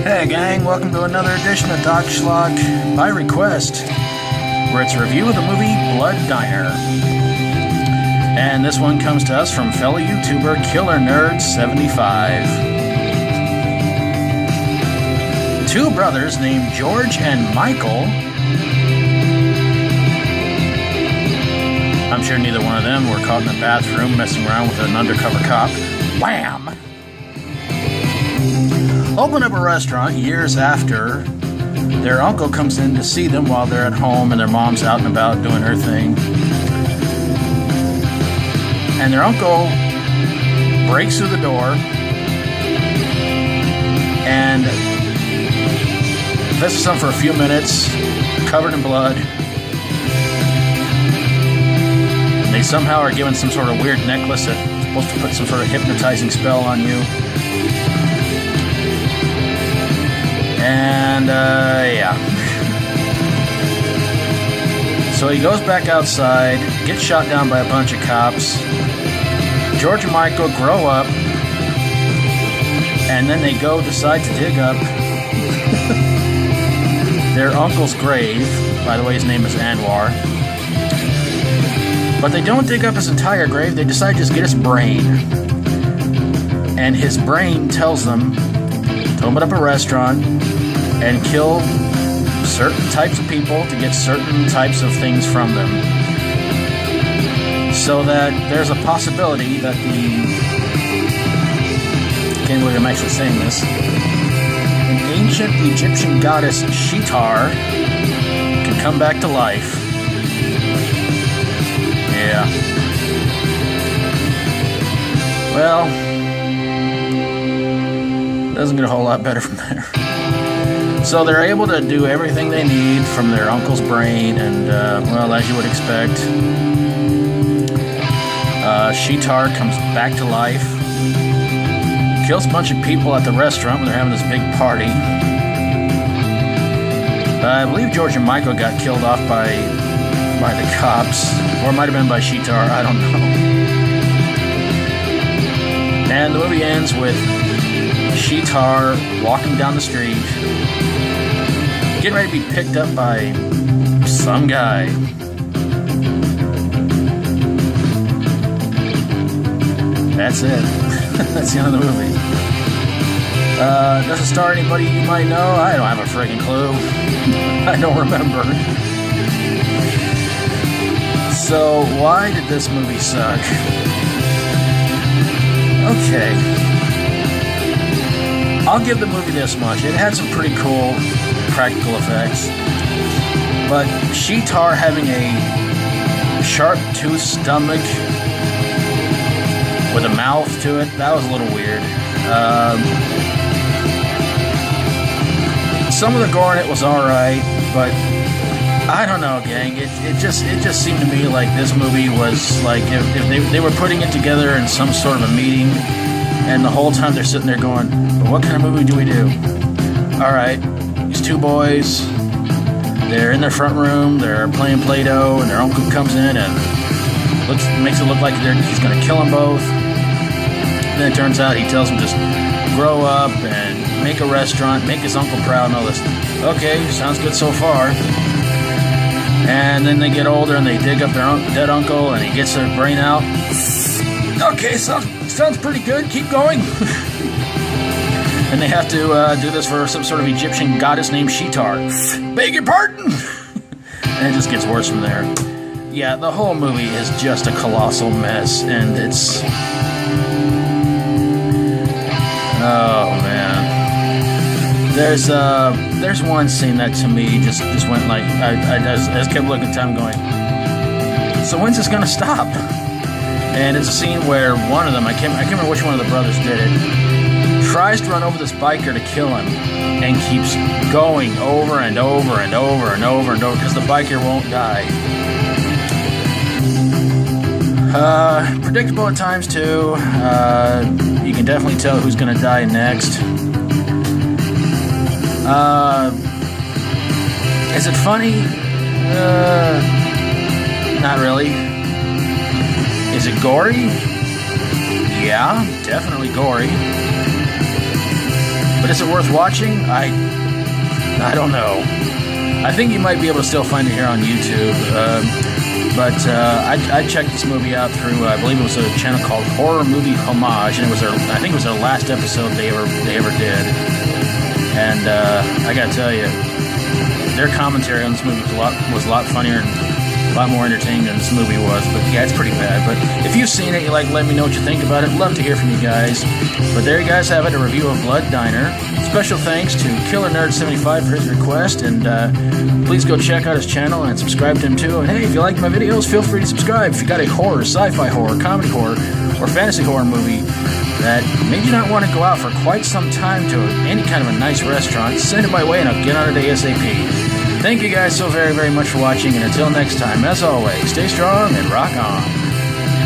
Hey gang, welcome to another edition of Doc Schlock by request, where it's a review of the movie Blood Diner. And this one comes to us from fellow YouTuber Killer Nerd 75. Two brothers named George and Michael. I'm sure neither one of them were caught in the bathroom messing around with an undercover cop. Wham! Open up a restaurant years after their uncle comes in to see them while they're at home and their mom's out and about doing her thing. And their uncle breaks through the door and visits them for a few minutes, covered in blood. And they somehow are given some sort of weird necklace that's supposed to put some sort of hypnotizing spell on you. And, yeah. So he goes back outside, gets shot down by a bunch of cops. George and Michael grow up, and then they decide to dig up their uncle's grave. By the way, his name is Anwar. But they don't dig up his entire grave, they decide to just get his brain. And his brain tells them to open up a restaurant and kill certain types of people to get certain types of things from them. So that there's a possibility that I can't believe I'm actually saying this, an ancient Egyptian goddess Shitar can come back to life. Yeah. Well, doesn't get a whole lot better from there. So they're able to do everything they need from their uncle's brain, and, well, as you would expect, Shitar comes back to life, kills a bunch of people at the restaurant when they're having this big party. I believe George and Michael got killed off by the cops, or it might have been by Shitar, I don't know. And the movie ends with Shitar walking down the street, getting ready to be picked up by some guy. That's it. That's the end of the movie. Does it star anybody you might know? I don't have a friggin' clue. I don't remember. So, why did this movie suck? Okay. I'll give the movie this much. It had some pretty cool practical effects. But Shitar having a sharp-toothed stomach with a mouth to it, that was a little weird. Some of the gore in it was alright, but I don't know, gang. It just seemed to me like this movie was like if they were putting it together in some sort of a meeting, and the whole time they're sitting there going, well, what kind of movie do we do? Alright, these two boys, they're in their front room, they're playing Play-Doh, and their uncle comes in and makes it look like he's going to kill them both. And then it turns out he tells them just grow up and make a restaurant, make his uncle proud and all this. Okay, sounds good so far. And then they get older and they dig up their dead uncle and he gets their brain out. Okay, sounds pretty good. Keep going. And they have to do this for some sort of Egyptian goddess named Shitar. Beg your pardon! And it just gets worse from there. Yeah, the whole movie is just a colossal mess, and it's... Oh, man. There's one scene that to me just went like... I just kept looking at time going, so when's this gonna stop? And it's a scene where one of them, I can't remember which one of the brothers did it, tries to run over this biker to kill him, and keeps going over and over and over and over and over, because the biker won't die. Predictable at times too. You can definitely tell who's gonna die next. Is it funny? Not really. Is it gory? Yeah, definitely gory. But is it worth watching? I don't know. I think you might be able to still find it here on YouTube. I checked this movie out through, I believe it was a channel called Horror Movie Homage, and I think it was their last episode they ever did. And I gotta tell you, their commentary on this movie was a lot funnier and a lot more entertaining than this movie was. But yeah, it's pretty bad. But if you've seen it, let me know what you think about it. Love to hear from you guys. But there you guys have it, a review of Blood Diner. Special thanks to Killer Nerd 75 for his request, and please go check out his channel and subscribe to him too. And hey, if you like my videos, feel free to subscribe. If you got a horror, sci-fi horror, comedy horror, or fantasy horror movie that made you not want to go out for quite some time to any kind of a nice restaurant, send it my way and I'll get on it ASAP. Thank you guys so very, very much for watching, and until next time, as always, stay strong and rock on.